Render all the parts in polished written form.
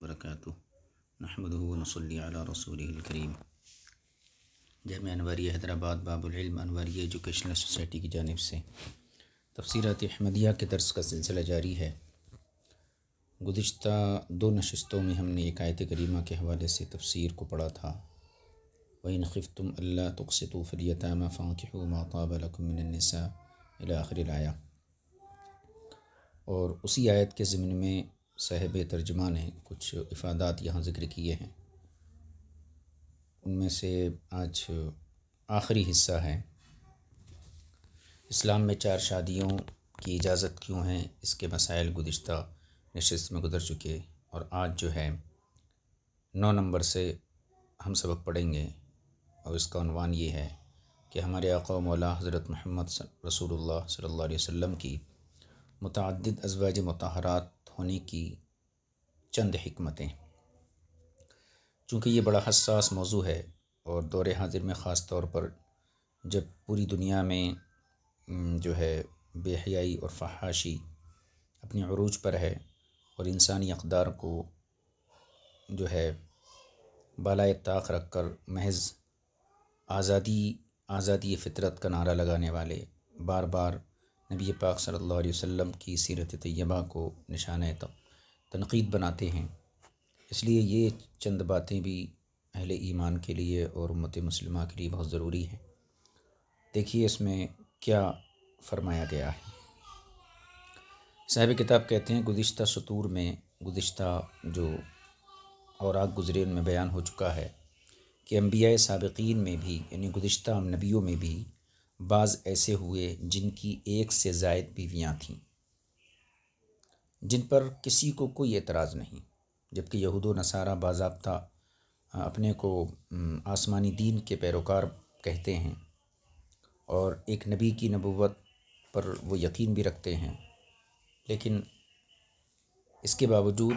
وبرکاتہ نحمده ونصلی علی رسولہ الکریم۔ جامعہ انواریہ حیدرآباد باب العلم انواریہ ایجوکیشنل سوسائٹی کی جانب سے تفسیرات احمدیہ کے درس کا سلسلہ جاری ہے۔ گزشتہ 2 نشستوں میں ہم نے ایک آیت کریمہ کے حوالے سے تفسیر کو پڑھا تھا، وَإِنْ خِفْتُمْ أَلَّا تُقْسِطُوا فِي الْيَتَامَىٰ فَانكِحُوا مَا طَابَ لَكُم مِّنَ النِّسَاءِ إِلَى آخِرِ الآیہ۔ اور اسی آیت کے ضمن میں صاحب ترجمہ نے کچھ افادات یہاں ذکر کیے ہیں، ان میں سے آج آخری حصہ ہے اسلام میں 4 شادیوں کی اجازت کیوں ہے، اس کے مسائل گزشتہ نشست میں گزر چکے، اور آج جو ہے 9 نمبر سے ہم سبق پڑھیں گے، اور اس کا عنوان یہ ہے کہ ہمارے آقا و مولا حضرت محمد رسول اللہ صلی اللہ علیہ وسلم کی متعدد ازواج مطہرات ہونے کی چند حکمتیں۔ چونکہ یہ بڑا حساس موضوع ہے اور دور حاضر میں خاص طور پر جب پوری دنیا میں جو ہے بے حیائی اور فحاشی اپنی عروج پر ہے اور انسانی اقدار کو جو ہے بالائے طاق رکھ کر محض آزادی فطرت کا نعرہ لگانے والے بار بار نبی پاک صلی اللہ علیہ وسلم کی سیرت طیبہ کو نشانہ تنقید بناتے ہیں، اس لیے یہ چند باتیں بھی اہل ایمان کے لیے اور امت مسلمہ کے لیے بہت ضروری ہیں۔ دیکھیے اس میں کیا فرمایا گیا ہے۔ صاحب کتاب کہتے ہیں گزشتہ سطور میں گزشتہ جو اوراق گزرے ان میں بیان ہو چکا ہے کہ انبیاء سابقین میں بھی یعنی گزشتہ نبیوں میں بھی بعض ایسے ہوئے جن کی 1 سے زائد بیویاں تھیں، جن پر کسی کو کوئی اعتراض نہیں، جبکہ یہود و نصارہ باضابطہ اپنے کو آسمانی دین کے پیروکار کہتے ہیں اور ایک نبی کی نبوت پر وہ یقین بھی رکھتے ہیں، لیکن اس کے باوجود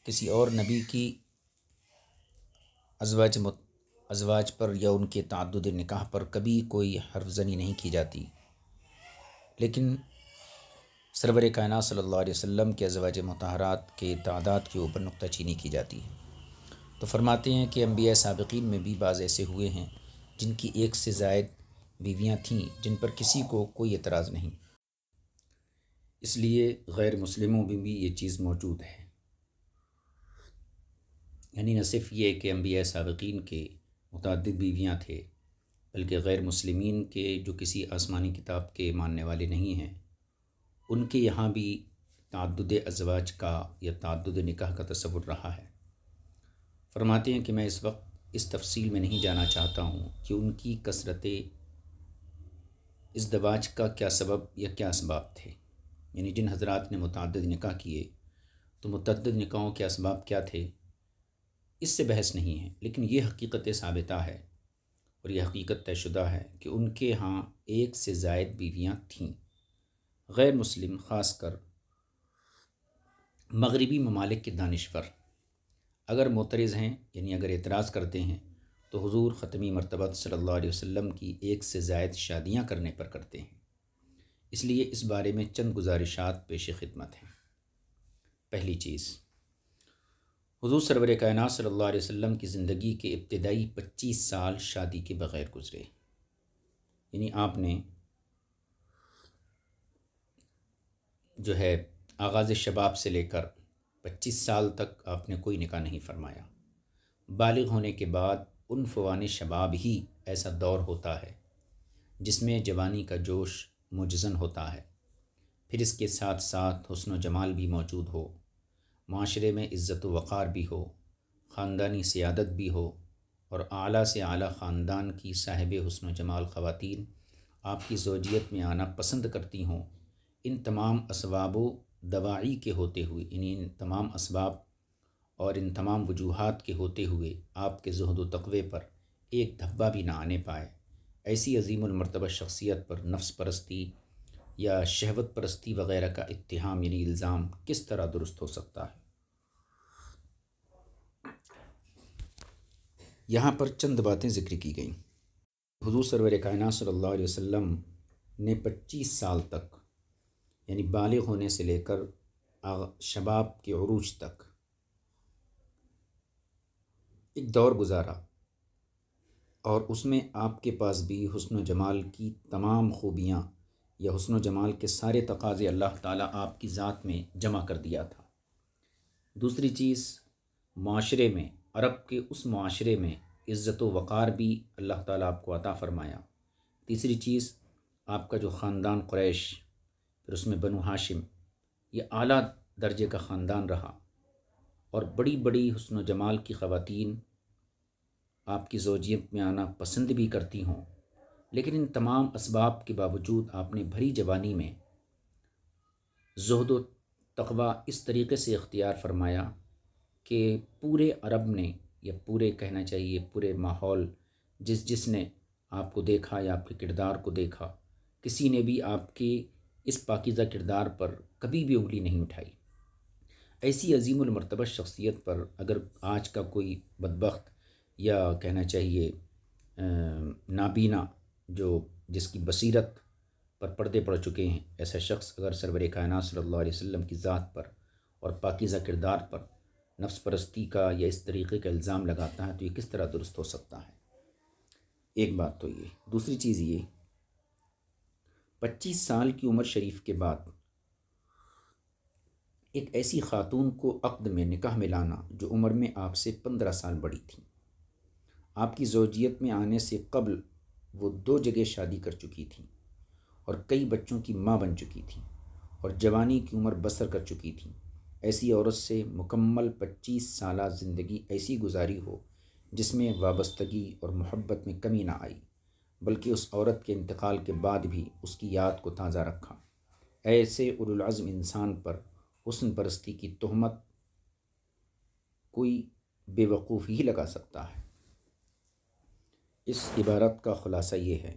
کسی اور نبی کی ازواج پر یا ان کے تعدد نکاح پر کبھی کوئی حرف زنی نہیں کی جاتی، لیکن سرور کائنات صلی اللہ علیہ وسلم کے ازواج مطہرات کے تعداد کے اوپر نکتہ چینی کی جاتی ہے۔ تو فرماتے ہیں کہ انبیاء سابقین میں بھی بعض ایسے ہوئے ہیں جن کی 1 سے زائد بیویاں تھیں، جن پر کسی کو کوئی اعتراض نہیں، اس لیے غیر مسلموں میں بھی یہ چیز موجود ہے۔ یعنی نہ صرف یہ کہ انبیاء سابقین کے متعدد بیویاں تھے، بلکہ غیر مسلمین کے جو کسی آسمانی کتاب کے ماننے والے نہیں ہیں، ان کے یہاں بھی تعدد ازواج کا یا تعدد نکاح کا تصور رہا ہے۔ فرماتے ہیں کہ میں اس وقت اس تفصیل میں نہیں جانا چاہتا ہوں کہ ان کی کثرت ازدواج کا کیا سبب یا کیا اسباب تھے، یعنی جن حضرات نے متعدد نکاح کیے تو متعدد نکاحوں کے اسباب کیا تھے، اس سے بحث نہیں ہے، لیکن یہ حقیقت ثابتہ ہے اور یہ حقیقت طے شدہ ہے کہ ان کے ہاں 1 سے زائد بیویاں تھیں۔ غیر مسلم خاص کر مغربی ممالک کے دانشور اگر معترض ہیں، یعنی اگر اعتراض کرتے ہیں، تو حضور ختمی مرتبہ صلی اللہ علیہ وسلم کی 1 سے زائد شادیاں کرنے پر کرتے ہیں۔ اس لیے اس بارے میں چند گزارشات پیش خدمت ہیں۔ پہلی چیز، حضور سرور کائنات صلی اللہ علیہ وسلم کی زندگی کے ابتدائی 25 سال شادی کے بغیر گزرے، یعنی آپ نے جو ہے آغاز شباب سے لے کر 25 سال تک آپ نے کوئی نکاح نہیں فرمایا۔ بالغ ہونے کے بعد عنفوان شباب ہی ایسا دور ہوتا ہے جس میں جوانی کا جوش مجزن ہوتا ہے، پھر اس کے ساتھ ساتھ حسن و جمال بھی موجود ہو، معاشرے میں عزت و وقار بھی ہو، خاندانی سیادت بھی ہو، اور اعلیٰ سے اعلیٰ خاندان کی صاحب حسن و جمال خواتین آپ کی زوجیت میں آنا پسند کرتی ہوں۔ ان تمام اسباب و دواعی کے ہوتے ہوئے، ان تمام اسباب اور ان تمام وجوہات کے ہوتے ہوئے آپ کے زہد و تقوی پر ایک دھبا بھی نہ آنے پائے، ایسی عظیم المرتبہ شخصیت پر نفس پرستی یا شہوت پرستی وغیرہ کا اتہام یعنی الزام کس طرح درست ہو سکتا ہے؟ یہاں پر چند باتیں ذکر کی گئیں۔ حضور سرور کائنات صلی اللہ علیہ وسلم نے 25 سال تک، یعنی بالغ ہونے سے لے کر شباب کے عروج تک ایک دور گزارا اور اس میں آپ کے پاس بھی حسن و جمال کی تمام خوبیاں یا حسن و جمال کے سارے تقاضے اللہ تعالیٰ آپ کی ذات میں جمع کر دیا تھا۔ دوسری چیز، معاشرے میں، عرب کے اس معاشرے میں عزت و وقار بھی اللہ تعالیٰ آپ کو عطا فرمایا۔ تیسری چیز، آپ کا جو خاندان قریش، پھر اس میں بنو ہاشم، یہ اعلیٰ درجے کا خاندان رہا اور بڑی بڑی حسن و جمال کی خواتین آپ کی زوجیت میں آنا پسند بھی کرتی ہوں، لیکن ان تمام اسباب کے باوجود آپ نے بھری جوانی میں زہد و تقوی اس طریقے سے اختیار فرمایا کہ پورے عرب نے، یا پورے کہنا چاہیے پورے ماحول، جس نے آپ کو دیکھا یا آپ کے کردار کو دیکھا، کسی نے بھی آپ کے اس پاکیزہ کردار پر کبھی بھی انگلی نہیں اٹھائی۔ ایسی عظیم المرتبہ شخصیت پر اگر آج کا کوئی بدبخت یا کہنا چاہیے نابینا، جس کی بصیرت پر پردے پڑ چکے ہیں، ایسا شخص اگر سرور کائنات صلی اللہ علیہ وسلم کی ذات پر اور پاکیزہ کردار پر نفس پرستی کا یا اس طریقے کا الزام لگاتا ہے تو یہ کس طرح درست ہو سکتا ہے؟ ایک بات تو یہ۔ دوسری چیز یہ، 25 سال کی عمر شریف کے بعد ایک ایسی خاتون کو عقد میں، نکاح میں لانا جو عمر میں آپ سے 15 سال بڑی تھی۔ آپ کی زوجیت میں آنے سے قبل وہ 2 جگہ شادی کر چکی تھی اور کئی بچوں کی ماں بن چکی تھی اور جوانی کی عمر بسر کر چکی تھی۔ ایسی عورت سے مکمل 25 سالہ زندگی ایسی گزاری ہو جس میں وابستگی اور محبت میں کمی نہ آئی، بلکہ اس عورت کے انتقال کے بعد بھی اس کی یاد کو تازہ رکھا۔ ایسے اولوالعزم انسان پر حسن پرستی کی تہمت کوئی بے وقوف ہی لگا سکتا ہے۔ اس عبارت کا خلاصہ یہ ہے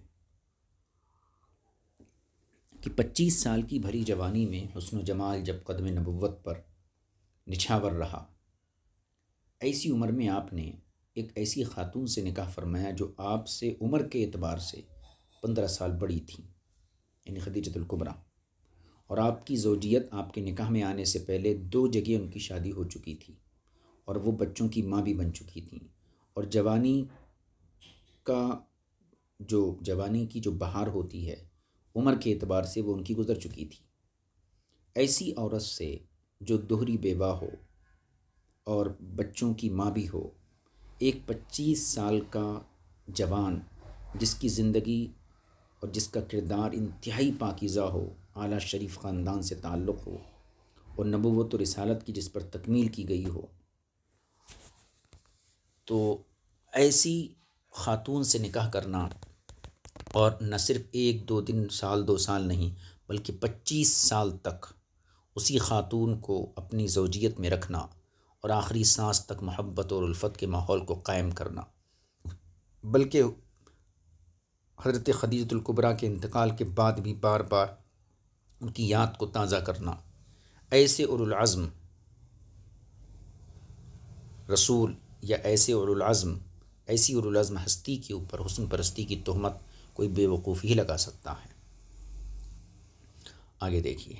کہ 25 سال کی بھری جوانی میں حسن و جمال جب قدم نبوت پر نچھاور رہا، ایسی عمر میں آپ نے ایک ایسی خاتون سے نکاح فرمایا جو آپ سے عمر کے اعتبار سے 15 سال بڑی تھی، یعنی خدیجۃ الکبریٰ، اور آپ کی زوجیت آپ کے نکاح میں آنے سے پہلے 2 جگہ ان کی شادی ہو چکی تھی اور وہ بچوں کی ماں بھی بن چکی تھیں، اور جوانی کی جو بہار ہوتی ہے عمر کے اعتبار سے وہ ان کی گزر چکی تھی۔ ایسی عورت سے جو دوہری بیوہ ہو اور بچوں کی ماں بھی ہو، ایک 25 سال کا جوان جس کی زندگی اور جس کا کردار انتہائی پاکیزہ ہو، اعلیٰ شریف خاندان سے تعلق ہو اور نبوت و رسالت کی جس پر تکمیل کی گئی ہو، تو ایسی خاتون سے نکاح کرنا، اور نہ صرف 1-2 سال نہیں بلکہ 25 سال تک اسی خاتون کو اپنی زوجیت میں رکھنا اور آخری سانس تک محبت اور الفت کے ماحول کو قائم کرنا، بلکہ حضرت خدیجۃ الکبریٰ کے انتقال کے بعد بھی بار بار ان کی یاد کو تازہ کرنا، ایسے اولوالعزم رسول یا ایسی اولوالعزم ہستی کے اوپر حسن پرستی کی تہمت کوئی بے وقوف ہی لگا سکتا ہے۔ آگے دیکھیے،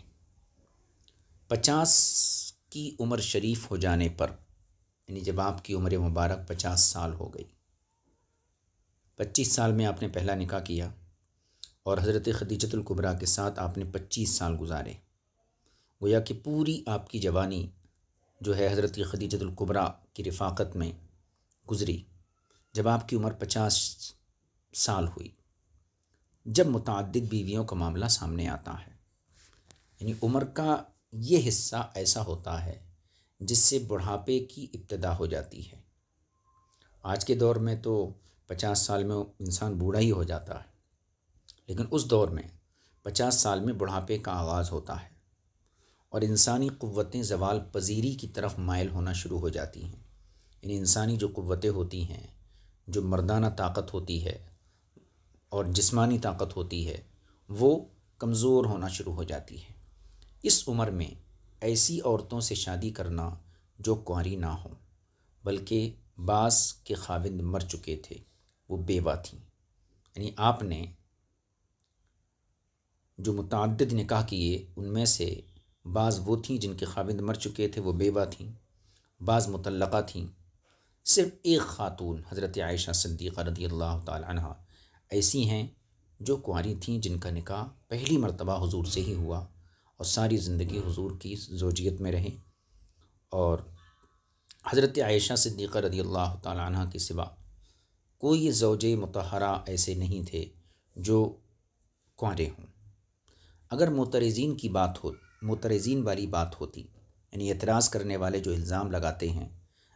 50 کی عمر شریف ہو جانے پر، یعنی جب آپ کی عمر مبارک 50 سال ہو گئی، 25 سال میں آپ نے پہلا نکاح کیا اور حضرت خدیجۃ الکبریٰ کے ساتھ آپ نے 25 سال گزارے، گویا کہ پوری آپ کی جوانی جو ہے حضرت خدیجۃ الکبریٰ کی رفاقت میں گزری۔ جب آپ کی عمر 50 سال ہوئی، جب متعدد بیویوں کا معاملہ سامنے آتا ہے، یعنی عمر کا یہ حصہ ایسا ہوتا ہے جس سے بڑھاپے کی ابتدا ہو جاتی ہے۔ آج کے دور میں تو 50 سال میں انسان بوڑھا ہی ہو جاتا ہے، لیکن اس دور میں 50 سال میں بڑھاپے کا آغاز ہوتا ہے اور انسانی قوتیں زوال پذیری کی طرف مائل ہونا شروع ہو جاتی ہیں۔ یعنی انسانی جو قوتیں ہوتی ہیں، جو مردانہ طاقت ہوتی ہے اور جسمانی طاقت ہوتی ہے، وہ کمزور ہونا شروع ہو جاتی ہے۔ اس عمر میں ایسی عورتوں سے شادی کرنا جو کنواری نہ ہوں، بلکہ بعض کے خاوند مر چکے تھے، وہ بیوہ تھیں، یعنی آپ نے جو متعدد نکاح کیے ان میں سے بعض وہ تھیں جن کے خاوند مر چکے تھے، وہ بیوہ تھیں، بعض مطلقہ تھیں، صرف ایک خاتون حضرت عائشہ صدیقہ رضی اللہ تعالی عنہ ایسی ہیں جو کنواری تھیں، جن کا نکاح پہلی مرتبہ حضور سے ہی ہوا اور ساری زندگی حضور کی زوجیت میں رہیں، اور حضرت عائشہ صدیقہ رضی اللہ تعالی عنہ کے سوا کوئی زوج مطہرہ ایسے نہیں تھے جو کنوارے ہوں۔ اگر معترضین والی بات ہوتی، یعنی اعتراض کرنے والے جو الزام لگاتے ہیں،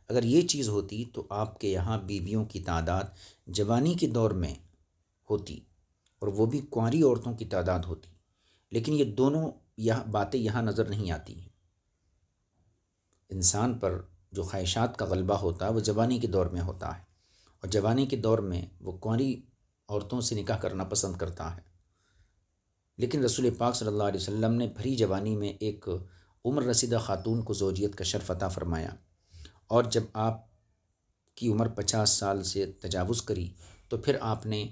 اگر یہ چیز ہوتی تو آپ کے یہاں بیویوں کی تعداد جوانی کے دور میں ہوتی اور وہ بھی کنواری عورتوں کی تعداد ہوتی، لیکن یہ دونوں باتیں یہاں نظر نہیں آتی ہیں۔ انسان پر جو خواہشات کا غلبہ ہوتا ہے وہ جوانی کے دور میں ہوتا ہے، اور جوانی کے دور میں وہ کنواری عورتوں سے نکاح کرنا پسند کرتا ہے، لیکن رسول پاک صلی اللہ علیہ وسلم نے بھری جوانی میں ایک عمر رسیدہ خاتون کو زوجیت کا شرف عطا فرمایا، اور جب آپ کی عمر 50 سال سے تجاوز کری تو پھر آپ نے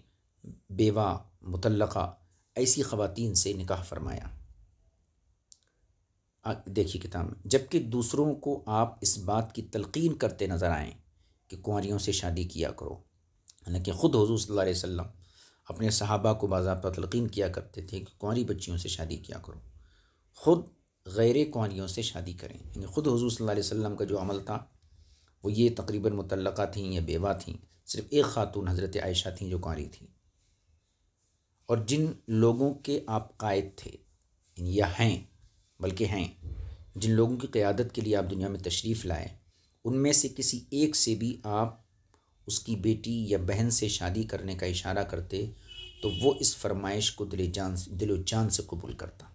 بیوہ، مطلقہ ایسی خواتین سے نکاح فرمایا۔ دیکھیے کتاب میں، جبکہ دوسروں کو آپ اس بات کی تلقین کرتے نظر آئیں کہ کنواریوں سے شادی کیا کرو، حالانکہ خود حضور صلی اللہ علیہ وسلم اپنے صحابہ کو باضابطہ تلقین کیا کرتے تھے کہ کنواری بچیوں سے شادی کیا کرو، خود غیر کنواریوں سے شادی کریں۔ یعنی خود حضور صلی اللہ علیہ وسلم کا جو عمل تھا وہ یہ تقریباً مطلقہ تھیں یا بیوہ تھیں، صرف ایک خاتون حضرت عائشہ تھیں جو کنواری تھیں، اور جن لوگوں کے آپ قائد تھے یا ہیں، بلکہ ہیں، جن لوگوں کی قیادت کے لیے آپ دنیا میں تشریف لائے، ان میں سے کسی ایک سے بھی آپ اس کی بیٹی یا بہن سے شادی کرنے کا اشارہ کرتے تو وہ اس فرمائش کو دل و جان سے قبول کرتا۔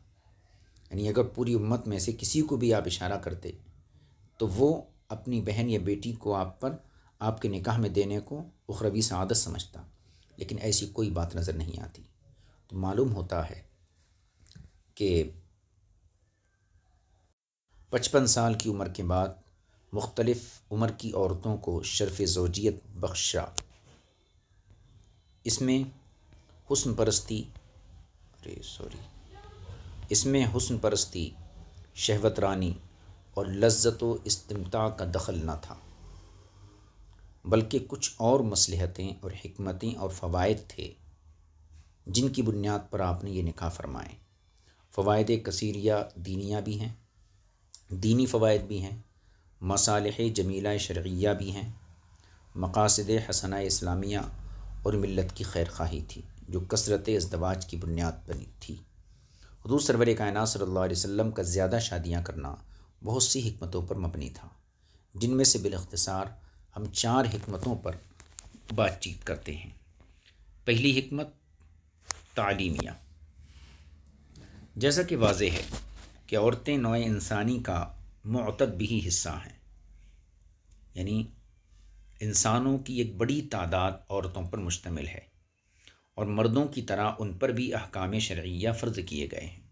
یعنی اگر پوری امت میں سے کسی کو بھی آپ اشارہ کرتے تو وہ اپنی بہن یا بیٹی کو آپ کے نکاح میں دینے کو اخروی سعادت سمجھتا، لیکن ایسی کوئی بات نظر نہیں آتی۔ تو معلوم ہوتا ہے کہ 55 سال کی عمر کے بعد مختلف عمر کی عورتوں کو شرف زوجیت بخشا۔ اس میں حسن پرستی، شہوت رانی اور لذت و استمتاع کا دخل نہ تھا، بلکہ کچھ اور مصلحتیں اور حکمتیں اور فوائد تھے جن کی بنیاد پر آپ نے یہ نکاح فرمائے۔ فوائد کثیرہ دینی فوائد بھی ہیں، مصالح جمیلہ شرعیہ بھی ہیں، مقاصد حسنہ اسلامیہ اور ملت کی خیر خواہی تھی جو کثرت ازدواج کی بنیاد بنی تھی۔ حضور سرور کائنات صلی اللہ علیہ وسلم کا زیادہ شادیاں کرنا بہت سی حکمتوں پر مبنی تھا، جن میں سے بالاختصار ہم 4 حکمتوں پر بات چیت کرتے ہیں۔ پہلی حکمت تعلیمیہ۔ جیسا کہ واضح ہے کہ عورتیں نوع انسانی کا معتد بھی حصہ ہیں، یعنی انسانوں کی ایک بڑی تعداد عورتوں پر مشتمل ہے، اور مردوں کی طرح ان پر بھی احکام شرعیہ فرض کیے گئے ہیں،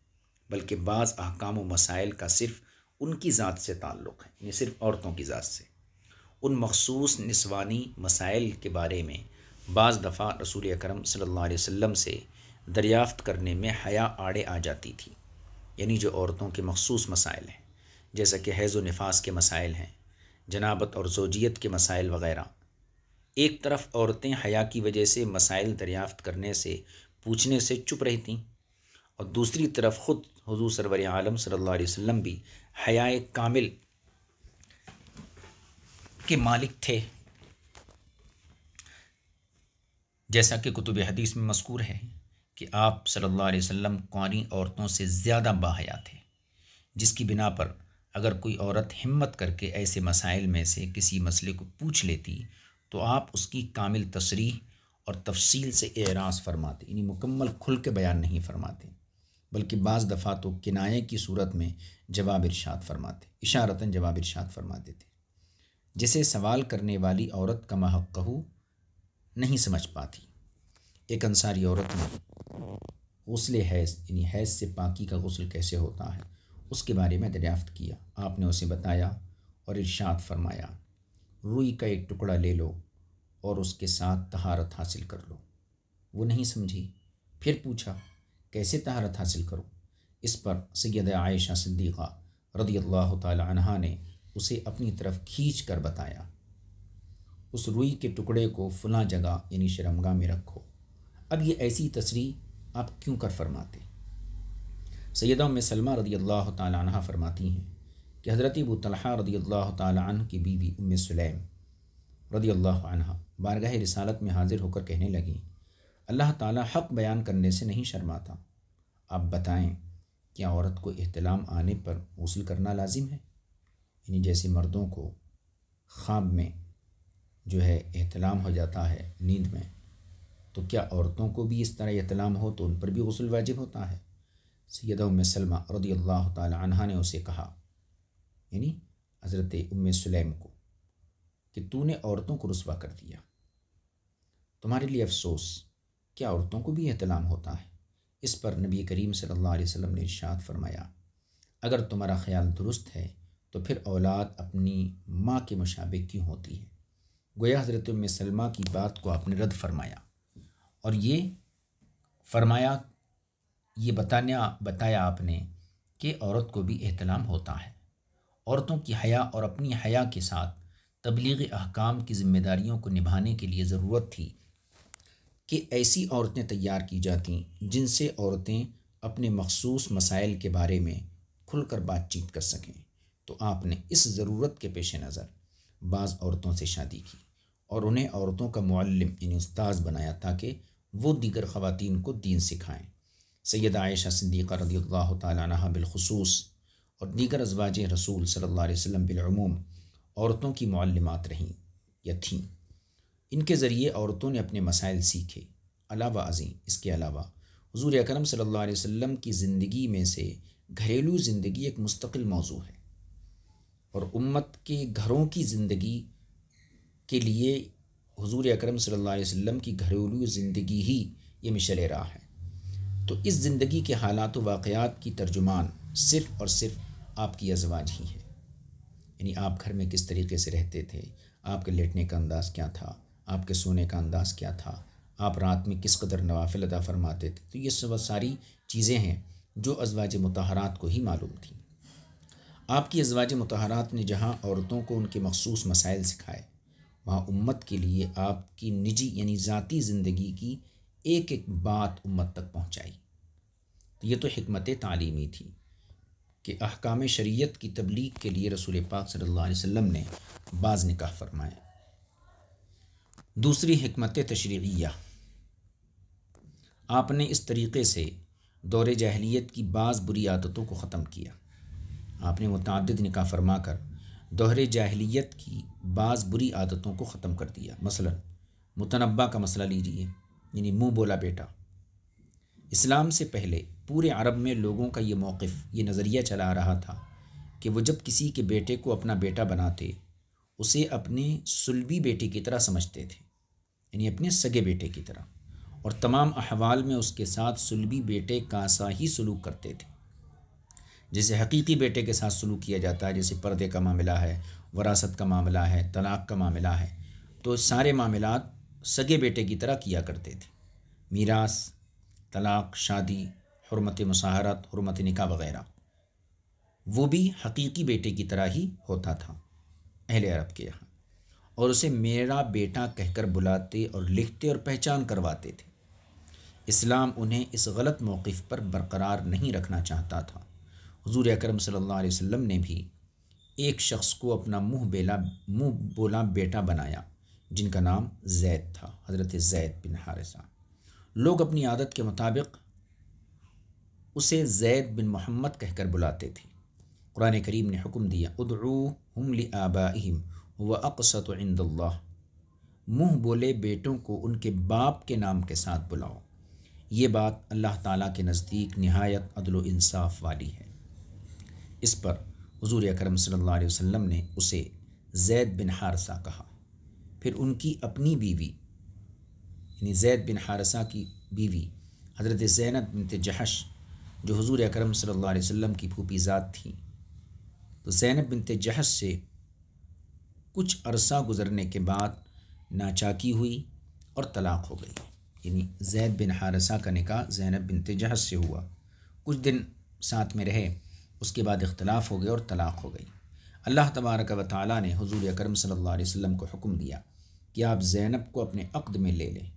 بلکہ بعض احکام و مسائل کا صرف ان کی ذات سے تعلق ہے، یعنی صرف عورتوں کی ذات سے۔ ان مخصوص نسوانی مسائل کے بارے میں بعض دفعہ رسول اکرم صلی اللہ علیہ وسلم سے دریافت کرنے میں حیا آڑے آ جاتی تھی، یعنی جو عورتوں کے مخصوص مسائل ہیں، جیسا کہ حیض و نفاس کے مسائل ہیں، جنابت اور زوجیت کے مسائل وغیرہ۔ ایک طرف عورتیں حیا کی وجہ سے مسائل دریافت کرنے سے، پوچھنے سے چپ رہتیں، اور دوسری طرف خود حضور سرور عالم صلی اللہ علیہ وسلم بھی حیا کامل کے مالک تھے، جیسا کہ کتب حدیث میں مذکور ہے کہ آپ صلی اللہ علیہ وسلم کنواری عورتوں سے زیادہ باحیا تھے، جس کی بنا پر اگر کوئی عورت ہمت کر کے ایسے مسائل میں سے کسی مسئلے کو پوچھ لیتی تو آپ اس کی کامل تصریح اور تفصیل سے اعراض فرماتے، یعنی مکمل کھل کے بیان نہیں فرماتے، بلکہ بعض دفعہ تو کنایے کی صورت میں جواب ارشاد فرماتے، اشارتاً جواب ارشاد فرماتے تھے، جسے سوال کرنے والی عورت کا محقہ نہیں سمجھ پاتی۔ ایک انصاری عورت نے غسل حیض، یعنی حیض سے پاکی کا غسل کیسے ہوتا ہے، اس کے بارے میں دریافت کیا۔ آپ نے اسے بتایا اور ارشاد فرمایا، روئی کا ایک ٹکڑا لے لو اور اس کے ساتھ طہارت حاصل کر لو۔ وہ نہیں سمجھی، پھر پوچھا کیسے طہارت حاصل کرو؟ اس پر سیدہ عائشہ صدیقہ رضی اللہ تعالی عنہا نے اسے اپنی طرف کھینچ کر بتایا، اس روئی کے ٹکڑے کو فلاں جگہ یعنی شرمگاہ میں رکھو۔ اب یہ ایسی تصریح آپ کیوں کر فرماتے؟ سیدہ ام سلمہ رضی اللہ تعالی عنہ فرماتی ہیں کہ حضرت ابو طلحہ رضی اللہ تعالی عنہ کی بیوی ام سلیم رضی اللہ عنہ بارگاہ رسالت میں حاضر ہو کر کہنے لگیں، اللہ تعالی حق بیان کرنے سے نہیں شرماتا، آپ بتائیں کیا عورت کو احتلام آنے پر غسل کرنا لازم ہے؟ یعنی جیسے مردوں کو خواب میں جو ہے احتلام ہو جاتا ہے نیند میں، تو کیا عورتوں کو بھی اس طرح احتلام ہو تو ان پر بھی غسل واجب ہوتا ہے؟ سیدہ ام سلمہ رضی اللہ تعالی عنہا نے اسے کہا، یعنی حضرت ام سلیم کو، کہ تو نے عورتوں کو رسوا کر دیا، تمہارے لیے افسوس، کیا عورتوں کو بھی احتلام ہوتا ہے؟ اس پر نبی کریم صلی اللہ علیہ وسلم نے ارشاد فرمایا، اگر تمہارا خیال درست ہے تو پھر اولاد اپنی ماں کے مشابہ کیوں ہوتی ہے؟ گویا حضرت ام سلمہ کی بات کو آپ نے رد فرمایا، اور یہ فرمایا، یہ بتایا آپ نے کہ عورت کو بھی احتلام ہوتا ہے۔ عورتوں کی حیا اور اپنی حیا کے ساتھ تبلیغ احکام کی ذمہ داریوں کو نبھانے کے لیے ضرورت تھی کہ ایسی عورتیں تیار کی جاتیں جن سے عورتیں اپنے مخصوص مسائل کے بارے میں کھل کر بات چیت کر سکیں، تو آپ نے اس ضرورت کے پیش نظر بعض عورتوں سے شادی کی اور انہیں عورتوں کا معلم یعنی استاذ بنایا تاکہ وہ دیگر خواتین کو دین سکھائیں۔ سیدہ عائشہ صدیقہ رضی اللہ تعالیٰ عنہا بالخصوص اور دیگر ازواج رسول صلی اللہ علیہ وسلم بالعموم عورتوں کی معلمات رہیں یا تھیں۔ ان کے ذریعے عورتوں نے اپنے مسائل سیکھے۔ علاوہ ازیں اس کے علاوہ حضور اکرم صلی اللہ علیہ وسلم کی زندگی میں سے گھریلو زندگی ایک مستقل موضوع ہے، اور امت کے گھروں کی زندگی کے لیے حضور اکرم صلی اللہ علیہ وسلم کی گھریلو زندگی ہی یہ مشعل راہ ہے۔ تو اس زندگی کے حالات و واقعات کی ترجمان صرف اور صرف آپ کی ازواج ہی ہے، یعنی آپ گھر میں کس طریقے سے رہتے تھے، آپ کے لیٹنے کا انداز کیا تھا، آپ کے سونے کا انداز کیا تھا، آپ رات میں کس قدر نوافل ادا فرماتے تھے۔ تو یہ سب ساری چیزیں ہیں جو ازواج مطہرات کو ہی معلوم تھیں۔ آپ کی ازواج مطہرات نے جہاں عورتوں کو ان کے مخصوص مسائل سکھائے، وہاں امت کے لیے آپ کی نجی یعنی ذاتی زندگی کی ایک ایک بات امت تک پہنچائی۔ تو یہ تو حکمت تعلیمی تھی کہ احکام شریعت کی تبلیغ کے لیے رسول پاک صلی اللہ علیہ وسلم نے بعض نکاح فرمائے۔ دوسری حکمت تشریعیہ، آپ نے اس طریقے سے دور جاہلیت کی بعض بری عادتوں کو ختم کیا۔ آپ نے متعدد نکاح فرما کر دور جاہلیت کی بعض بری عادتوں کو ختم کر دیا۔ مثلا متنبہ کا مسئلہ لیجیے، یعنی منہ بولا بیٹا۔ اسلام سے پہلے پورے عرب میں لوگوں کا یہ موقف، یہ نظریہ چلا آ رہا تھا کہ وہ جب کسی کے بیٹے کو اپنا بیٹا بناتے اسے اپنے صلبی بیٹے کی طرح سمجھتے تھے، یعنی اپنے سگے بیٹے کی طرح، اور تمام احوال میں اس کے ساتھ صلبی بیٹے کا سا ہی سلوک کرتے تھے، جیسے حقیقی بیٹے کے ساتھ سلوک کیا جاتا ہے۔ جیسے پردے کا معاملہ ہے، وراثت کا معاملہ ہے، طلاق کا معاملہ ہے، تو سارے معاملات سگے بیٹے کی طرح کیا کرتے تھے۔ میراث، طلاق، شادی، حرمت مصاہرت، حرمت نکاح وغیرہ، وہ بھی حقیقی بیٹے کی طرح ہی ہوتا تھا اہل عرب کے یہاں، اور اسے میرا بیٹا کہہ کر بلاتے اور لکھتے اور پہچان کرواتے تھے۔ اسلام انہیں اس غلط موقف پر برقرار نہیں رکھنا چاہتا تھا۔ حضور اکرم صلی اللہ علیہ وسلم نے بھی ایک شخص کو اپنا منہ بولا بیٹا بنایا جن کا نام زید تھا، حضرت زید بن حارثہ۔ لوگ اپنی عادت کے مطابق اسے زید بن محمد کہہ کر بلاتے تھے۔ قرآن کریم نے حکم دیا، ادعوہم لآبائہم هو اقسط عند اللہ، منہ بولے بیٹوں کو ان کے باپ کے نام کے ساتھ بلاؤ، یہ بات اللہ تعالیٰ کے نزدیک نہایت عدل و انصاف والی ہے۔ اس پر حضور اکرم صلی اللہ علیہ وسلم نے اسے زید بن حارثہ کہا۔ پھر ان کی اپنی بیوی یعنی زید بن حارثہ کی بیوی حضرت زینب بنت جحش، جو حضور اکرم صلی اللہ علیہ وسلم کی پھوپھی ذات تھیں، تو زینب بنت جحش سے کچھ عرصہ گزرنے کے بعد ناچاکی ہوئی اور طلاق ہو گئی، یعنی زید بن حارثہ کا نکاح زینب بنت جحش سے ہوا، کچھ دن ساتھ میں رہے، اس کے بعد اختلاف ہو گیا اور طلاق ہو گئی۔ اللہ تبارک و تعالیٰ نے حضور اکرم صلی اللہ علیہ وسلم کو حکم دیا کہ آپ زینب کو اپنے عقد میں لے لیں،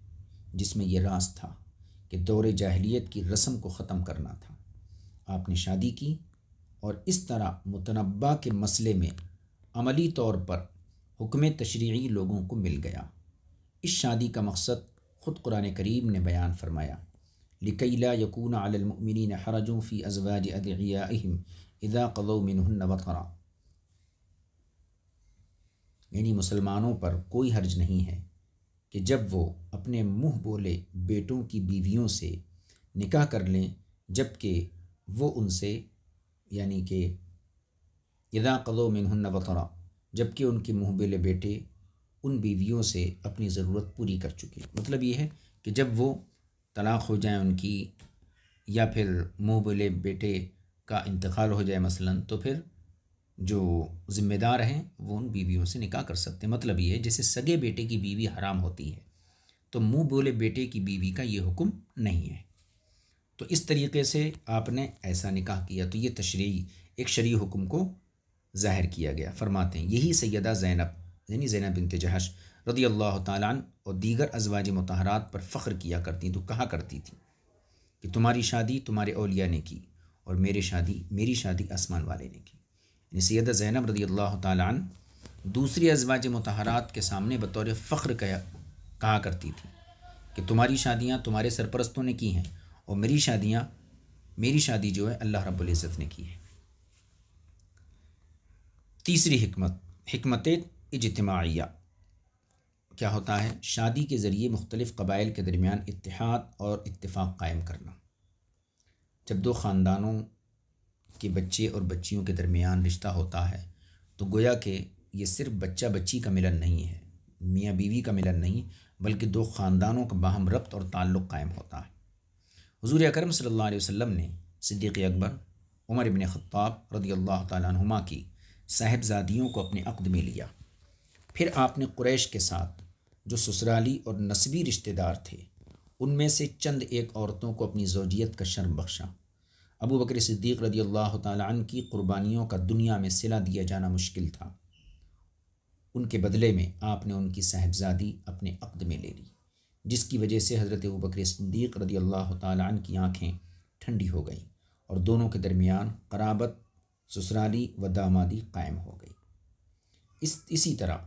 جس میں یہ راز تھا کہ دور جاہلیت کی رسم کو ختم کرنا تھا۔ آپ نے شادی کی اور اس طرح متنبع کے مسئلے میں عملی طور پر حکم تشریعی لوگوں کو مل گیا۔ اس شادی کا مقصد خود قرآن کریم نے بیان فرمایا، لِكَيْ لَا يَكُونَ عَلَى الْمُؤْمِنِينَ حَرَجٌ فِي أَزْوَاجِ أَدْعِيَائِهِمْ إِذَا قَضَوْا مِنْهُنَّ وَطَرًا، یعنی مسلمانوں پر کوئی حرج نہیں ہے کہ جب وہ اپنے منہ بولے بیٹوں کی بیویوں سے نکاح کر لیں، جب کہ وہ ان سے یعنی کہ اذا قضوا منہن وطرا، جب کہ ان کے منہ بولے بیٹے ان بیویوں سے اپنی ضرورت پوری کر چکے۔ مطلب یہ ہے کہ جب وہ طلاق ہو جائیں ان کی، یا پھر منہ بولے بیٹے کا انتقال ہو جائے مثلاً، تو پھر جو ذمہ دار ہیں وہ ان بیویوں سے نکاح کر سکتے ہیں۔ مطلب یہ ہے جیسے سگے بیٹے کی بیوی حرام ہوتی ہے، تو منہ بولے بیٹے کی بیوی کا یہ حکم نہیں ہے۔ تو اس طریقے سے آپ نے ایسا نکاح کیا، تو یہ تشریعی ایک شرعی حکم کو ظاہر کیا گیا۔ فرماتے ہیں یہی سیدہ زینب یعنی زینب بنت جہش رضی اللہ تعالیٰ عنہ اور دیگر ازواج مطہرات پر فخر کیا کرتی، تو کہا کرتی تھی کہ تمہاری شادی تمہارے اولیاء نے کی اور میری شادی آسمان والے نے کی۔ یعنی سیدہ زینب رضی اللہ تعالیٰ عنہ دوسری ازواج مطہرات کے سامنے بطور فخر کہا کرتی تھی کہ تمہاری شادیاں تمہارے سرپرستوں نے کی ہیں اور میری شادی جو ہے اللہ رب العزت نے کی ہے۔ تیسری حکمت اجتماعیہ کیا ہوتا ہے؟ شادی کے ذریعے مختلف قبائل کے درمیان اتحاد اور اتفاق قائم کرنا۔ جب دو خاندانوں کے بچے اور بچیوں کے درمیان رشتہ ہوتا ہے تو گویا کہ یہ صرف بچہ بچی کا ملن نہیں ہے، میاں بیوی کا ملن نہیں، بلکہ دو خاندانوں کا باہم ربط اور تعلق قائم ہوتا ہے۔ حضور اکرم صلی اللہ علیہ وسلم نے صدیق اکبر عمر بن خطاب رضی اللہ تعالیٰ عنہما کی صاحبزادیوں کو اپنے عقد میں لیا۔ پھر آپ نے قریش کے ساتھ جو سسرالی اور نسبی رشتہ دار تھے ان میں سے چند ایک عورتوں کو اپنی زوجیت کا شرم بخشا۔ ابو بکر صدیق رضی اللہ تعالیٰ عنہ کی قربانیوں کا دنیا میں صلہ دیا جانا مشکل تھا، ان کے بدلے میں آپ نے ان کی صاحبزادی اپنے عقد میں لے لی، جس کی وجہ سے حضرت ابو بکر صدیق رضی اللہ تعالیٰ عنہ کی آنکھیں ٹھنڈی ہو گئیں اور دونوں کے درمیان قرابت سسرالی و دامادی قائم ہو گئی۔ اسی طرح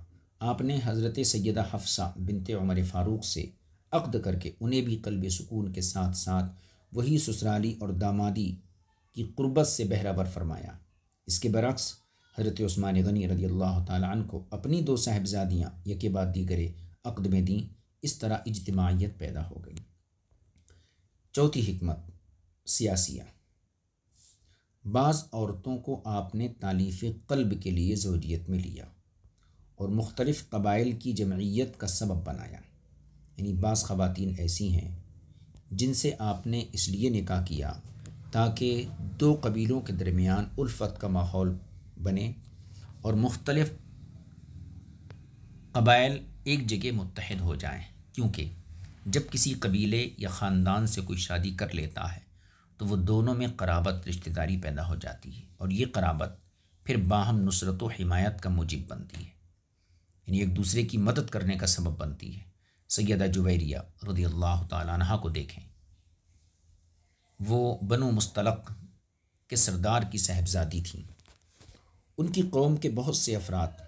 آپ نے حضرت سیدہ حفصہ بنت عمر فاروق سے عقد کر کے انہیں بھی قلب سکون کے ساتھ ساتھ وہی سسرالی اور دامادی کی قربت سے بہرہ ور فرمایا۔ اس کے برعکس حضرت عثمان غنی رضی اللہ تعالیٰ عنہ کو اپنی دو صاحبزادیاں یکے بعد دیگرے عقد میں دیں، اس طرح اجتماعیت پیدا ہو گئی۔ چوتھی حکمت سیاسیہ، بعض عورتوں کو آپ نے تالیف قلب کے لیے زوجیت میں لیا اور مختلف قبائل کی جمعیت کا سبب بنایا۔ یعنی بعض خواتین ایسی ہیں جن سے آپ نے اس لیے نکاح کیا تاکہ دو قبیلوں کے درمیان الفت کا ماحول بنے اور مختلف قبائل ایک جگہ متحد ہو جائیں، کیونکہ جب کسی قبیلے یا خاندان سے کوئی شادی کر لیتا ہے تو وہ دونوں میں قرابت رشتہ داری پیدا ہو جاتی ہے، اور یہ قرابت پھر باہم نصرت و حمایت کا موجب بنتی ہے، یعنی ایک دوسرے کی مدد کرنے کا سبب بنتی ہے۔ سیدہ جویریہ رضی اللہ تعالیٰ عنہ کو دیکھیں، وہ بنو مستلق کے سردار کی صاحبزادی تھیں۔ ان کی قوم کے بہت سے افراد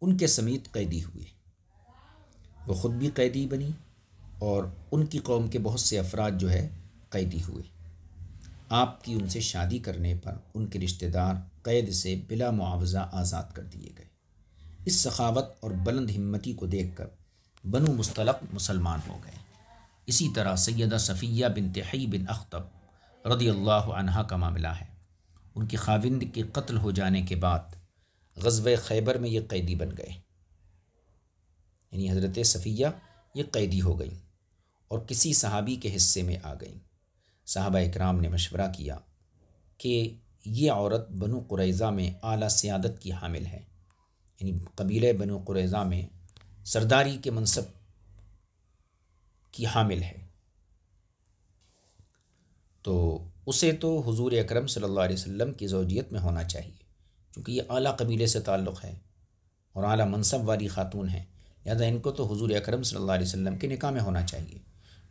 ان کے سمیت قیدی ہوئے، وہ خود بھی قیدی بنی اور ان کی قوم کے بہت سے افراد جو ہے قیدی ہوئے۔ آپ کی ان سے شادی کرنے پر ان کے رشتہ دار قید سے بلا معاوضہ آزاد کر دیے گئے۔ اس سخاوت اور بلند ہمتی کو دیکھ کر بنو مستلق مسلمان ہو گئے۔ اسی طرح سیدہ صفیہ بنت حی بن اخطب رضی اللہ عنہا کا معاملہ ہے۔ ان کے خاوند کے قتل ہو جانے کے بعد غزوہ خیبر میں یہ قیدی بن گئے، یعنی حضرت صفیہ یہ قیدی ہو گئیں اور کسی صحابی کے حصے میں آ گئیں۔ صحابہ اکرام نے مشورہ کیا کہ یہ عورت بنو قریظہ میں اعلیٰ سیادت کی حامل ہے، یعنی قبیلہ بنو قریظہ میں سرداری کے منصب کی حامل ہے، تو اسے تو حضور اکرم صلی اللہ علیہ وسلم کی زوجیت میں ہونا چاہیے، کیونکہ یہ اعلیٰ قبیلے سے تعلق ہے۔ اور اعلیٰ منصب والی خاتون ہیں، لہذا ان کو تو حضور اکرم صلی اللہ علیہ وسلم کے نکاح میں ہونا چاہیے۔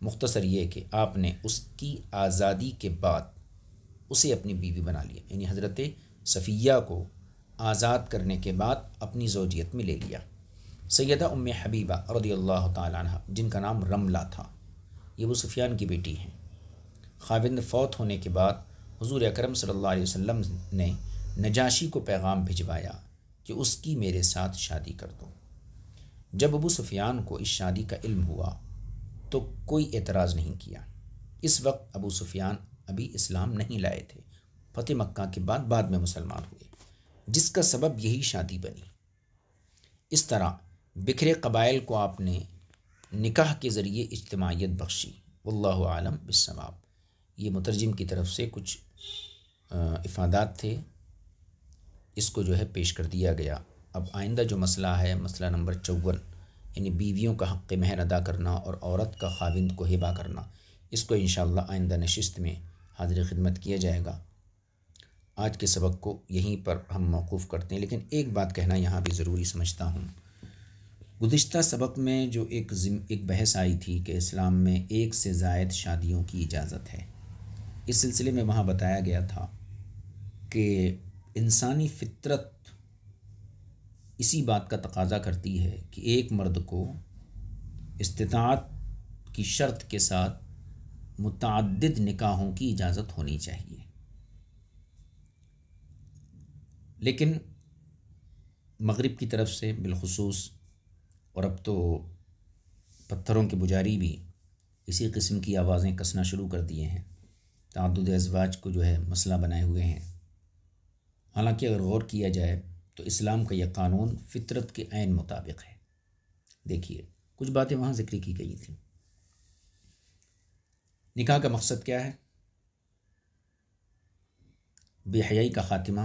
مختصر یہ کہ آپ نے اس کی آزادی کے بعد اسے اپنی بیوی بنا لیا، یعنی حضرت صفیہ کو آزاد کرنے کے بعد اپنی زوجیت میں لے لیا۔ سیدہ ام حبیبہ رضی اللہ تعالیٰ عنہ، جن کا نام رملہ تھا، یہ ابو سفیان کی بیٹی ہیں۔ خاوند فوت ہونے کے بعد حضور اکرم صلی اللہ علیہ وسلم نے نجاشی کو پیغام بھجوایا کہ اس کی میرے ساتھ شادی کر دو۔ جب ابو سفیان کو اس شادی کا علم ہوا تو کوئی اعتراض نہیں کیا۔ اس وقت ابو سفیان ابھی اسلام نہیں لائے تھے، فتح مکہ کے بعد میں مسلمان ہوئے، جس کا سبب یہی شادی بنی۔ اس طرح بکھرے قبائل کو آپ نے نکاح کے ذریعے اجتماعیت بخشی۔ واللہ عالم بالصواب۔ یہ مترجم کی طرف سے کچھ افادات تھے، اس کو جو ہے پیش کر دیا گیا۔ اب آئندہ جو مسئلہ ہے، مسئلہ نمبر 54، یعنی بیویوں کا حق مہر ادا کرنا اور عورت کا خاوند کو ہبہ کرنا، اس کو انشاءاللہ آئندہ نشست میں حاضر خدمت کیا جائے گا۔ آج کے سبق کو یہیں پر ہم موقوف کرتے ہیں، لیکن ایک بات کہنا یہاں بھی ضروری سمجھتا ہوں۔ گزشتہ سبق میں جو ایک بحث آئی تھی کہ اسلام میں ایک سے زائد شادیوں کی اجازت ہے، اس سلسلے میں وہاں بتایا گیا تھا کہ انسانی فطرت اسی بات کا تقاضا کرتی ہے کہ ایک مرد کو استطاعت کی شرط کے ساتھ متعدد نکاحوں کی اجازت ہونی چاہیے، لیکن مغرب کی طرف سے بالخصوص، اور اب تو پتھروں کے پجاری بھی اسی قسم کی آوازیں کسنا شروع کر دیے ہیں، تعدد ازواج کو جو ہے مسئلہ بنائے ہوئے ہیں۔ حالانکہ اگر غور کیا جائے تو اسلام کا یہ قانون فطرت کے عین مطابق ہے۔ دیکھیے کچھ باتیں وہاں ذکر کی گئی تھیں۔ نکاح کا مقصد کیا ہے؟ بے حیائی کا خاتمہ،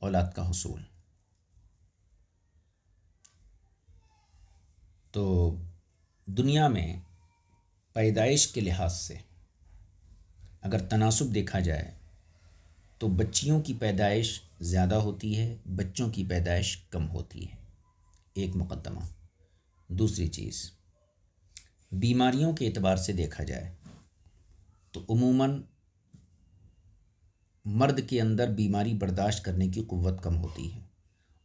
اولاد کا حصول۔ تو دنیا میں پیدائش کے لحاظ سے اگر تناسب دیکھا جائے تو بچیوں کی پیدائش زیادہ ہوتی ہے، بچوں کی پیدائش کم ہوتی ہے، ایک مقدمہ۔ دوسری چیز، بیماریوں کے اعتبار سے دیکھا جائے تو عموماً مرد کے اندر بیماری برداشت کرنے کی قوت کم ہوتی ہے،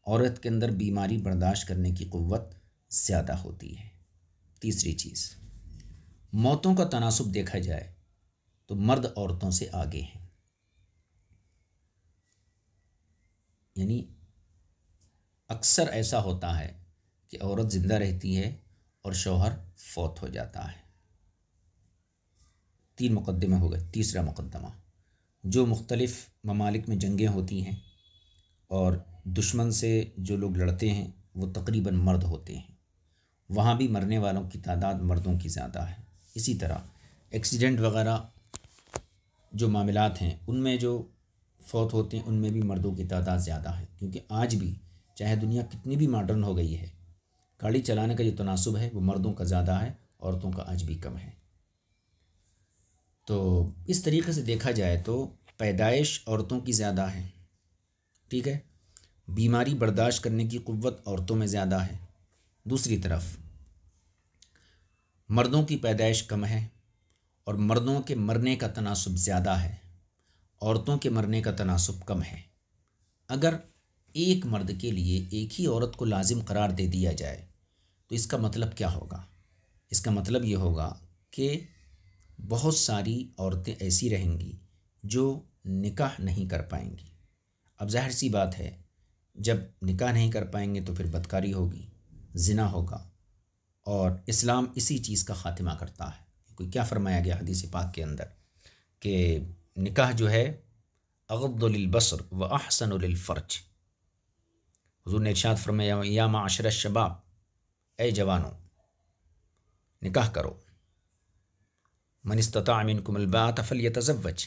عورت کے اندر بیماری برداشت کرنے کی قوت زیادہ ہوتی ہے۔ تیسری چیز، موتوں کا تناسب دیکھا جائے تو مرد عورتوں سے آگے ہیں، یعنی اکثر ایسا ہوتا ہے کہ عورت زندہ رہتی ہے اور شوہر فوت ہو جاتا ہے۔ 3 مقدمے ہو گئے۔ تیسرا مقدمہ، جو مختلف ممالک میں جنگیں ہوتی ہیں اور دشمن سے جو لوگ لڑتے ہیں وہ تقریباً مرد ہوتے ہیں، وہاں بھی مرنے والوں کی تعداد مردوں کی زیادہ ہے۔ اسی طرح ایکسیڈنٹ وغیرہ جو معاملات ہیں ان میں جو فوت ہوتے ہیں ان میں بھی مردوں کی تعداد زیادہ ہے، کیونکہ آج بھی چاہے دنیا کتنی بھی ماڈرن ہو گئی ہے، گاڑی چلانے کا جو تناسب ہے وہ مردوں کا زیادہ ہے، عورتوں کا آج بھی کم ہے۔ تو اس طریقے سے دیکھا جائے تو پیدائش عورتوں کی زیادہ ہے، ٹھیک ہے، بیماری برداشت کرنے کی قوت عورتوں میں زیادہ ہے۔ دوسری طرف مردوں کی پیدائش کم ہے اور مردوں کے مرنے کا تناسب زیادہ ہے، عورتوں کے مرنے کا تناسب کم ہے۔ اگر ایک مرد کے لیے ایک ہی عورت کو لازم قرار دے دیا جائے تو اس کا مطلب کیا ہوگا؟ اس کا مطلب یہ ہوگا کہ بہت ساری عورتیں ایسی رہیں گی جو نکاح نہیں کر پائیں گی۔ اب ظاہر سی بات ہے، جب نکاح نہیں کر پائیں گے تو پھر بدکاری ہوگی، زنا ہوگا، اور اسلام اسی چیز کا خاتمہ کرتا ہے۔ کوئی کیا فرمایا گیا حدیث پاک کے اندر کہ نکاح جو ہے اغض للبصر و احسن للفرج۔ حضور نے ارشاد فرمایا یا معاشر الشباب، اے جوانوں نکاح کرو، من استطاع منکم الباءۃ فلیتزوج،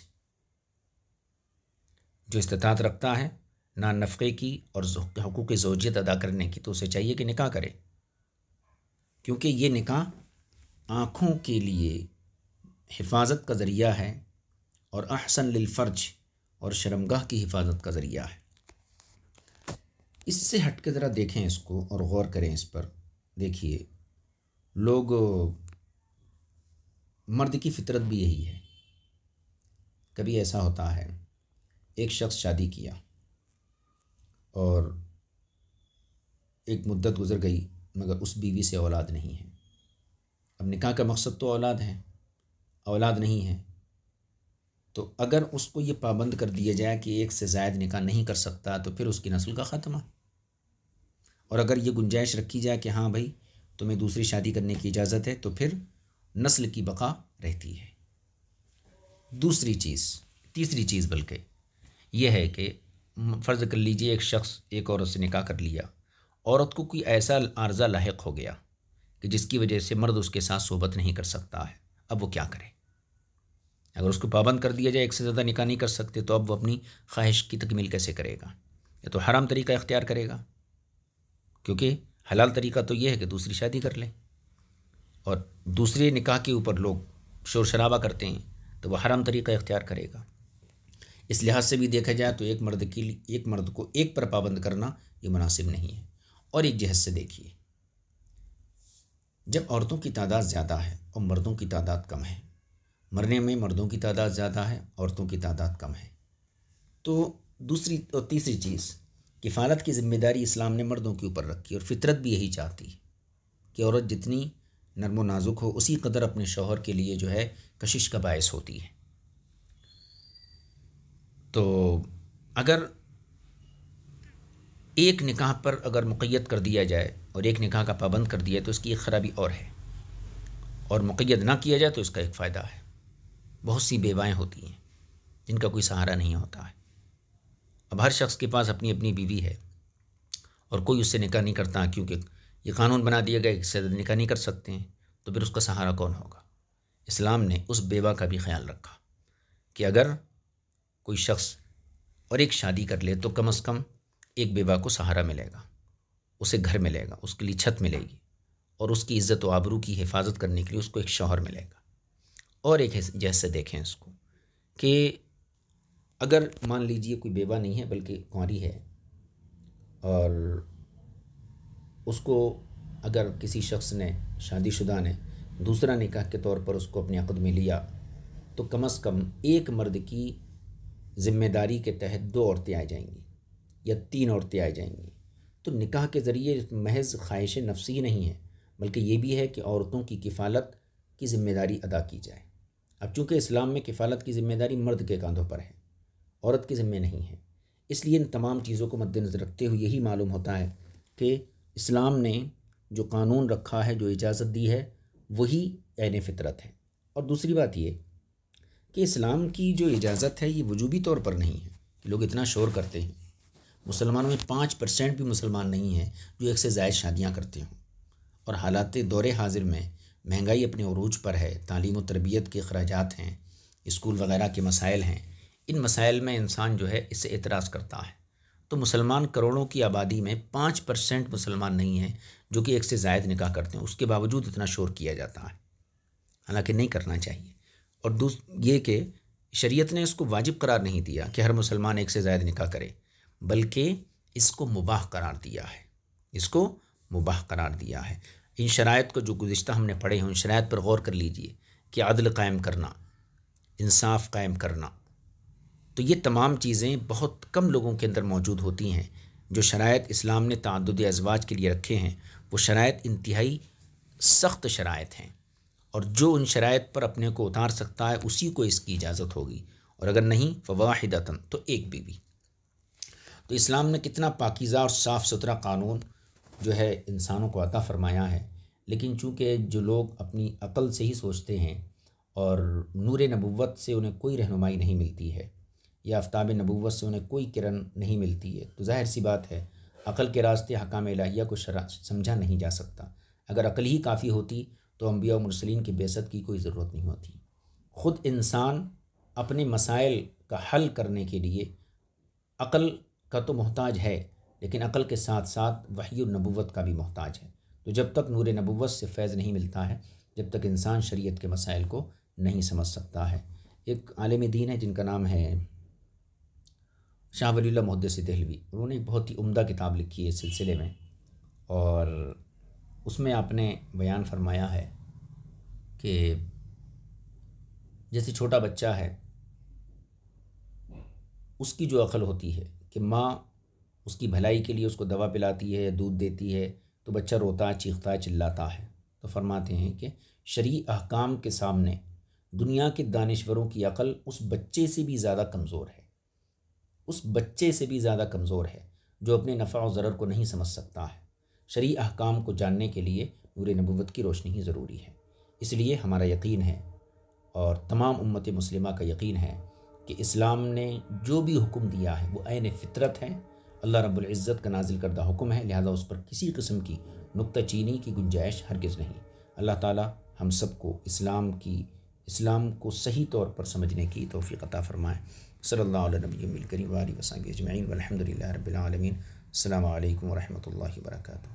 جو استطاعت رکھتا ہے نان نفقے کی اور حقوق زوجیت ادا کرنے کی تو اسے چاہیے کہ نکاح کرے، کیونکہ یہ نکاح آنکھوں کے لیے حفاظت کا ذریعہ ہے اور احسن للفرج اور شرمگاہ کی حفاظت کا ذریعہ ہے۔ اس سے ہٹ کے ذرا دیکھیں اس کو اور غور کریں اس پر. دیکھیے لوگ، مرد کی فطرت بھی یہی ہے. کبھی ایسا ہوتا ہے ایک شخص شادی کیا اور ایک مدت گزر گئی مگر اس بیوی سے اولاد نہیں ہے. اب نکاح کا مقصد تو اولاد ہے، اولاد نہیں ہے، تو اگر اس کو یہ پابند کر دیا جائے کہ ایک سے زائد نکاح نہیں کر سکتا تو پھر اس کی نسل کا خاتمہ. اور اگر یہ گنجائش رکھی جائے کہ ہاں بھائی تمہیں دوسری شادی کرنے کی اجازت ہے تو پھر نسل کی بقا رہتی ہے. دوسری چیز، تیسری چیز بلکہ یہ ہے کہ فرض کر لیجئے ایک شخص ایک عورت سے نکاح کر لیا، عورت کو کوئی ایسا عارضہ لاحق ہو گیا کہ جس کی وجہ سے مرد اس کے ساتھ صحبت نہیں کر سکتا ہے. اب وہ کیا کرے؟ اگر اس کو پابند کر دیا جائے ایک سے زیادہ نکاح نہیں کر سکتے تو اب وہ اپنی خواہش کی تکمیل کیسے کرے گا؟ یا تو حرام طریقہ اختیار کرے گا، کیونکہ حلال طریقہ تو یہ ہے کہ دوسری شادی کر لے، اور دوسرے نکاح کے اوپر لوگ شور شرابہ کرتے ہیں تو وہ حرام طریقہ اختیار کرے گا. اس لحاظ سے بھی دیکھا جائے تو ایک مرد کو ایک پر پابند کرنا یہ مناسب نہیں ہے. اور ایک جہت سے دیکھیے، جب عورتوں کی تعداد زیادہ ہے اور مردوں کی تعداد کم ہے، مرنے میں مردوں کی تعداد زیادہ ہے، عورتوں کی تعداد کم ہے، تو دوسری اور تیسری چیز، کفالت کی ذمہ داری اسلام نے مردوں کے اوپر رکھی اور فطرت بھی یہی چاہتی ہے کہ عورت جتنی نرم و نازک ہو اسی قدر اپنے شوہر کے لیے جو ہے کشش کا باعث ہوتی ہے. تو اگر ایک نکاح پر اگر مقید کر دیا جائے اور ایک نکاح کا پابند کر دیا تو اس کی ایک خرابی اور ہے، اور مقید نہ کیا جائے تو اس کا ایک فائدہ ہے. بہت سی بیوائیں ہوتی ہیں جن کا کوئی سہارا نہیں ہوتا ہے. اب ہر شخص کے پاس اپنی اپنی بیوی ہے اور کوئی اس سے نکاح نہیں کرتا کیونکہ یہ قانون بنا دیا گیا کہ اس سے نکاح نہیں کر سکتے ہیں، تو پھر اس کا سہارا کون ہوگا؟ اسلام نے اس بیوہ کا بھی خیال رکھا کہ اگر کوئی شخص اور ایک شادی کر لے تو کم از کم ایک بیوہ کو سہارا ملے گا، اسے گھر ملے گا، اس کے لیے چھت ملے گی، اور اس کی عزت و آبرو کی حفاظت کرنے کے لیے اس کو ایک شوہر ملے گا. اور ایک جیسے دیکھیں اس کو کہ اگر مان لیجئے کوئی بیوہ نہیں ہے بلکہ کنواری ہے، اور اس کو اگر کسی شخص نے، شادی شدہ نے، دوسرا نکاح کے طور پر اس کو اپنے عقد میں لیا تو کم از کم ایک مرد کی ذمہ داری کے تحت 2 عورتیں آ جائیں گی یا 3 عورتیں آ جائیں گی. تو نکاح کے ذریعے محض خواہش نفسی ہی نہیں ہے بلکہ یہ بھی ہے کہ عورتوں کی کفالت کی ذمہ داری ادا کی جائے. اب چونکہ اسلام میں کفالت کی ذمہ داری مرد کے کاندھوں پر ہے، عورت کی ذمہ نہیں ہے، اس لیے ان تمام چیزوں کو مد نظر رکھتے ہوئے یہی معلوم ہوتا ہے کہ اسلام نے جو قانون رکھا ہے، جو اجازت دی ہے، وہی عین فطرت ہے. اور دوسری بات یہ کہ اسلام کی جو اجازت ہے یہ وجوبی طور پر نہیں ہے. لوگ اتنا شور کرتے ہیں، مسلمانوں میں 5% بھی مسلمان نہیں ہیں جو ایک سے زائد شادیاں کرتے ہوں، اور حالات دور حاضر میں مہنگائی اپنے عروج پر ہے، تعلیم و تربیت کے اخراجات ہیں، اسکول وغیرہ کے مسائل ہیں. ان مسائل میں انسان جو ہے اس سے اعتراض کرتا ہے. تو مسلمان کروڑوں کی آبادی میں 5% مسلمان نہیں ہیں جو کہ ایک سے زائد نکاح کرتے ہیں، اس کے باوجود اتنا شور کیا جاتا ہے، حالانکہ نہیں کرنا چاہیے. اور یہ کہ شریعت نے اس کو واجب قرار نہیں دیا کہ ہر مسلمان ایک سے زائد نکاح کرے، بلکہ اس کو مباح قرار دیا ہے، اس کو مباح قرار دیا ہے. ان شرائط کو جو گزشتہ ہم نے پڑھے ہیں ان شرائط پر غور کر لیجئے کہ عدل قائم کرنا، انصاف قائم کرنا، تو یہ تمام چیزیں بہت کم لوگوں کے اندر موجود ہوتی ہیں. جو شرائط اسلام نے تعدد ازواج کے لیے رکھے ہیں وہ شرائط انتہائی سخت شرائط ہیں، اور جو ان شرائط پر اپنے کو اتار سکتا ہے اسی کو اس کی اجازت ہوگی، اور اگر نہیں فواحدۃ تو ایک بیوی. تو اسلام نے کتنا پاکیزہ اور صاف ستھرا قانون جو ہے انسانوں کو عطا فرمایا ہے. لیکن چونکہ جو لوگ اپنی عقل سے ہی سوچتے ہیں اور نور نبوت سے انہیں کوئی رہنمائی نہیں ملتی ہے یا آفتاب نبوت سے انہیں کوئی کرن نہیں ملتی ہے، تو ظاہر سی بات ہے عقل کے راستے حکام الہیہ کو سمجھا نہیں جا سکتا. اگر عقل ہی کافی ہوتی تو انبیاء و مرسلین کی بعثت کی کوئی ضرورت نہیں ہوتی. خود انسان اپنے مسائل کا حل کرنے کے لیے عقل کا تو محتاج ہے، لیکن عقل کے ساتھ ساتھ وحی النبوت کا بھی محتاج ہے. تو جب تک نور نبوت سے فیض نہیں ملتا ہے، جب تک انسان شریعت کے مسائل کو نہیں سمجھ سکتا ہے. ایک عالم دین ہے جن کا نام ہے شاہ ولی اللہ محدث دہلوی، انہوں نے ایک بہت ہی عمدہ کتاب لکھی ہے اس سلسلے میں، اور اس میں آپ نے بیان فرمایا ہے کہ جیسے چھوٹا بچہ ہے، اس کی جو عقل ہوتی ہے کہ ماں اس کی بھلائی کے لیے اس کو دوا پلاتی ہے، دودھ دیتی ہے، تو بچہ روتا ہے، چیختا ہے، چلاتا ہے، تو فرماتے ہیں کہ شرعی احکام کے سامنے دنیا کے دانشوروں کی عقل اس بچے سے بھی زیادہ کمزور ہے، اس بچے سے بھی زیادہ کمزور ہے جو اپنے نفع و ضرر کو نہیں سمجھ سکتا ہے۔ شرعی احکام کو جاننے کے لیے نور نبوت کی روشنی ہی ضروری ہے۔ اس لیے ہمارا یقین ہے اور تمام امت مسلمہ کا یقین ہے کہ اسلام نے جو بھی حکم دیا ہے وہ عین فطرت ہے، اللہ رب العزت کا نازل کردہ حکم ہے، لہذا اس پر کسی قسم کی نکتہ چینی کی گنجائش ہرگز نہیں۔ اللہ تعالی ہم سب کو اسلام کو صحیح طور پر سمجھنے کی توفیق عطا فرمائے۔ صلی اللہ علیہ نبی الکریم وآلہ وصحبہ اجمعین والحمد للہ رب العالمین۔ السلام علیکم ورحمۃ اللہ وبرکاتہ۔